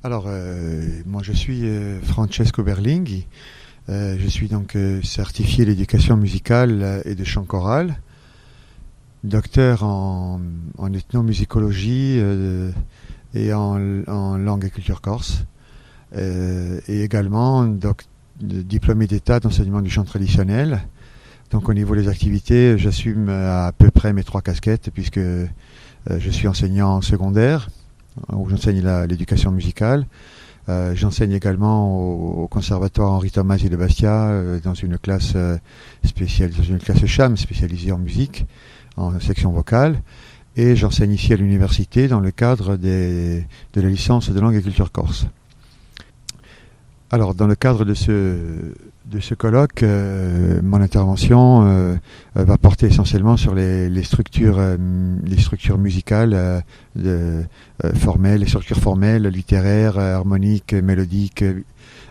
Moi je suis Francesco Berlinghi. Je suis donc certifié d'éducation musicale et de chant choral, docteur en ethnomusicologie et en langue et culture corse, et également diplômé d'État d'enseignement du chant traditionnel. Donc au niveau des activités, j'assume à peu près mes trois casquettes puisque je suis enseignant secondaire où j'enseigne l'éducation musicale. J'enseigne également au conservatoire Henri Tomasi de Bastia dans une classe CHAM spécialisée en musique, en section vocale. Et j'enseigne ici à l'université dans le cadre de la licence de langue et culture corse. Alors, dans le cadre de ce colloque, mon intervention va porter essentiellement sur les structures musicales formelles, les structures formelles, littéraires, harmoniques, mélodiques,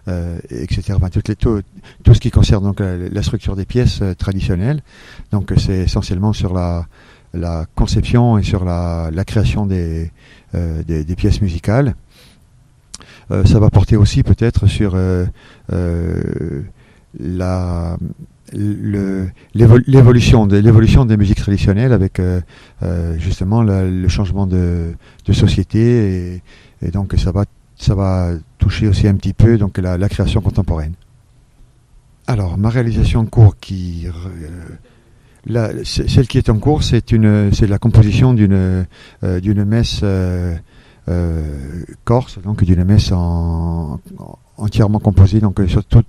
etc. Enfin, tout ce qui concerne donc la structure des pièces traditionnelles. Donc, c'est essentiellement sur la conception et sur la création des pièces musicales. Ça va porter aussi peut-être sur l'évolution des musiques traditionnelles avec justement le changement de société et donc ça va toucher aussi un petit peu donc la création contemporaine. Alors ma réalisation en cours celle qui est en cours, c'est la composition d'une messe corse, donc d'une messe entièrement composée donc sur toutes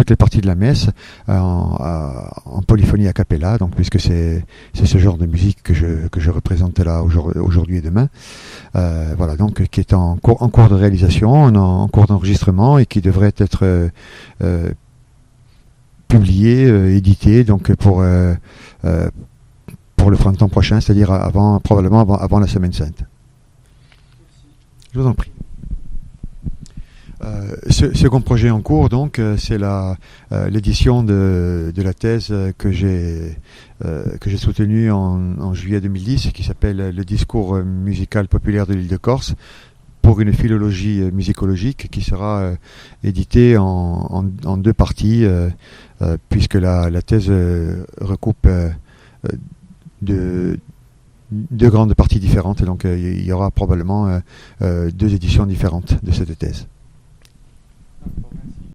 les parties de la messe en polyphonie a cappella, donc puisque c'est ce genre de musique que je représente là aujourd'hui et demain. Voilà, donc qui est en cours de réalisation, en cours d'enregistrement et qui devrait être publié, édité donc pour le printemps prochain, c'est-à-dire probablement avant la Semaine Sainte. Je vous en prie. Second projet en cours, donc, c'est l'édition de la thèse que j'ai soutenue en juillet 2010, qui s'appelle Le discours musical populaire de l'île de Corse pour une philologie musicologique, qui sera éditée en deux parties, puisque la thèse recoupe deux grandes parties différentes, et donc il y aura probablement deux éditions différentes de cette thèse.